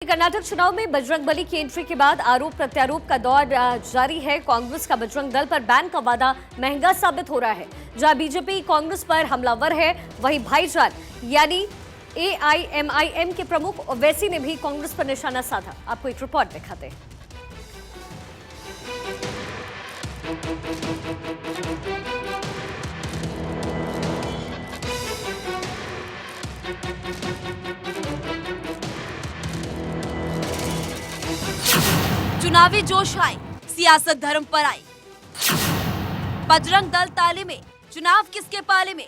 कर्नाटक चुनाव में बजरंगबली की एंट्री के बाद आरोप प्रत्यारोप का दौर जारी है। कांग्रेस का बजरंग दल पर बैन का वादा महंगा साबित हो रहा है। जहां बीजेपी कांग्रेस पर हमलावर है, वहीं भाईजान यानी AIMIM के प्रमुख ओवैसी ने भी कांग्रेस पर निशाना साधा। आपको एक रिपोर्ट दिखाते हैं। चुनावी जोश आए, सियासत धर्म पर आई। बजरंग दल ताले में, चुनाव किसके पाले में?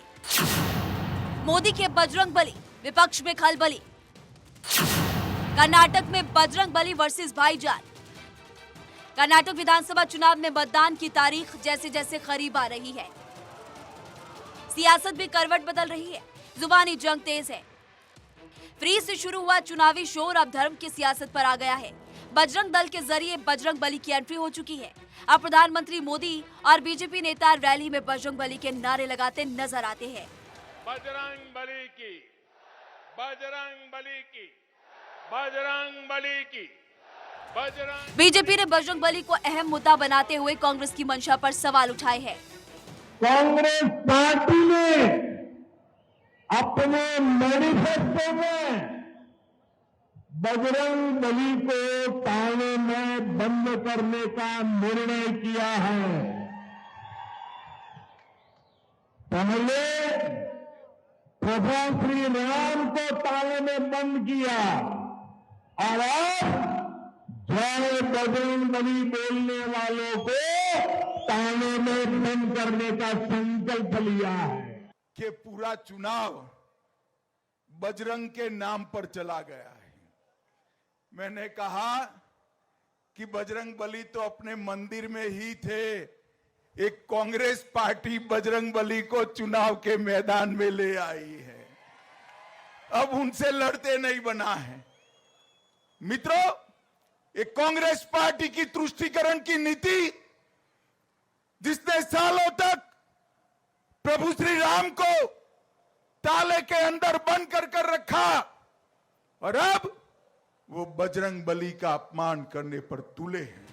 मोदी के बजरंग बली, विपक्ष में खलबली। कर्नाटक में बजरंग बली वर्सेस भाईजान। कर्नाटक विधानसभा चुनाव में मतदान की तारीख जैसे जैसे करीब आ रही है, सियासत भी करवट बदल रही है। जुबानी जंग तेज है। फ्री से शुरू हुआ चुनावी शोर अब धर्म की सियासत पर आ गया है। बजरंग दल के जरिए बजरंग बली की एंट्री हो चुकी है। अब प्रधानमंत्री मोदी और बीजेपी नेता रैली में बजरंग बली के नारे लगाते नजर आते हैं। बजरंग बली की, बजरंग बली की, बजरंग बली की, बजरंग। बीजेपी ने बजरंग बली को अहम मुद्दा बनाते हुए कांग्रेस की मंशा पर सवाल उठाए हैं। कांग्रेस पार्टी ने अपने मैनिफेस्टो में बजरंग बली को थाने में बंद करने का निर्णय किया है। पहले प्रभु श्री राम को ताले में बंद किया और अब जय बजरंग बली बोलने वालों को ताले में बंद करने का संकल्प लिया है कि पूरा चुनाव बजरंग के नाम पर चला गया है। मैंने कहा कि बजरंग बली तो अपने मंदिर में ही थे, एक कांग्रेस पार्टी बजरंग बली को चुनाव के मैदान में ले आई है, अब उनसे लड़ते नहीं बना है। मित्रों, एक कांग्रेस पार्टी की तुष्टीकरण की नीति जिसने सालों तक प्रभु श्री राम को ताले के अंदर बंद कर रखा और अब वो बजरंग बली का अपमान करने पर तुले हैं।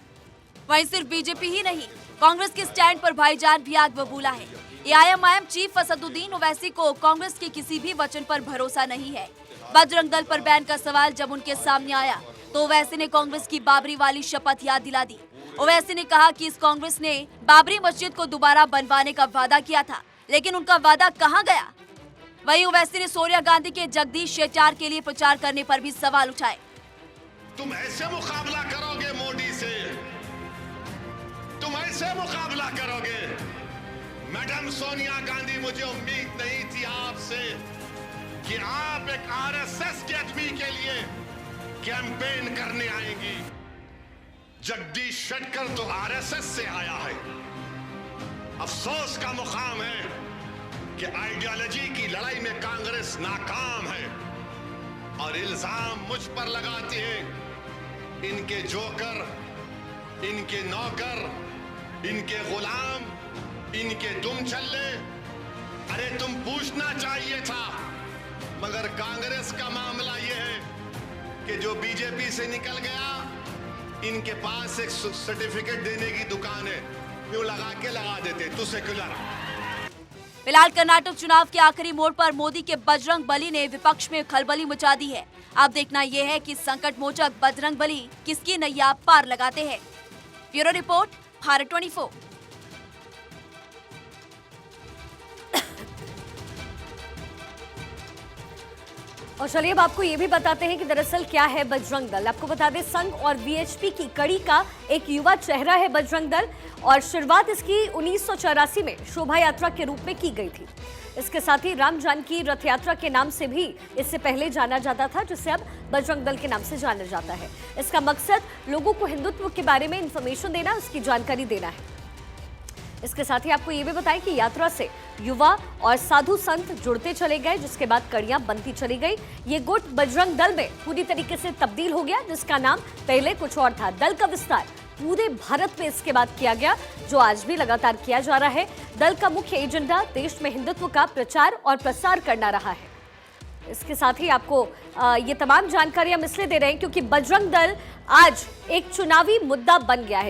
वहीं सिर्फ बीजेपी ही नहीं, कांग्रेस के स्टैंड पर भाईजान भी आग बबूला है। AIMIM चीफ असदुद्दीन ओवैसी को कांग्रेस के किसी भी वचन पर भरोसा नहीं है। बजरंग दल पर बैन का सवाल जब उनके सामने आया तो ओवैसी ने कांग्रेस की बाबरी वाली शपथ याद दिला दी। ओवैसी ने कहा कि इस कांग्रेस ने बाबरी मस्जिद को दोबारा बनवाने का वादा किया था, लेकिन उनका वादा कहां गया? वहीं ओवैसी ने सोनिया गांधी के जगदीश शेट्टार के लिए प्रचार करने पर भी सवाल उठाए। तुम ऐसे मुकाबला करोगे मोदी से, तुम ऐसे मुकाबला करोगे? मैडम सोनिया गांधी, मुझे उम्मीद नहीं थी आपसे कि आप एक RSS के आदमी के लिए कैंपेन करने आएंगी। जगदीश शेट्टार तो RSS से आया है। अफसोस का मुकाम है कि आइडियोलॉजी की लड़ाई में कांग्रेस नाकाम है और इल्जाम मुझ पर लगाती है। इनके जोकर, इनके नौकर, इनके गुलाम, इनके दुम चल्ले। अरे तुम पूछना चाहिए था, मगर कांग्रेस का मामला यह है कि जो बीजेपी से निकल गया, इनके पास एक सर्टिफिकेट देने की दुकान है, क्यों लगा देते तू सेक्युलर। फिलहाल कर्नाटक चुनाव के आखिरी मोड़ पर मोदी के बजरंग बली ने विपक्ष में खलबली मचा दी है। अब देखना यह है कि संकट मोचक बजरंग बली किसकी नैया पार लगाते हैं। Bureau report, Bharat 24। और चलिए अब आपको ये भी बताते हैं कि दरअसल क्या है बजरंग दल। आपको बता दें, संघ और VHP की कड़ी का एक युवा चेहरा है बजरंग दल और शुरुआत इसकी 1984 में शोभा यात्रा के रूप में की गई थी। इसके साथ ही राम जानकी रथ यात्रा के नाम से भी इससे पहले जाना जाता था, जिसे अब बजरंग दल के नाम से जाना जाता है। इसका मकसद लोगों को हिंदुत्व के बारे में इंफॉर्मेशन देना, उसकी जानकारी देना है। इसके साथ ही आपको ये भी बताएं कि यात्रा से युवा और साधु संत जुड़ते चले गए, जिसके बाद कड़ियां बनती चली गई। ये गुट बजरंग दल में पूरी तरीके से तब्दील हो गया, जिसका नाम पहले कुछ और था। दल का विस्तार पूरे भारत में इसके बाद किया गया, जो आज भी लगातार किया जा रहा है। दल का मुख्य एजेंडा देश में हिंदुत्व का प्रचार और प्रसार करना रहा है। इसके साथ ही आपको ये तमाम जानकारी हम इसलिए दे रहे हैं क्योंकि बजरंग दल आज एक चुनावी मुद्दा बन गया है।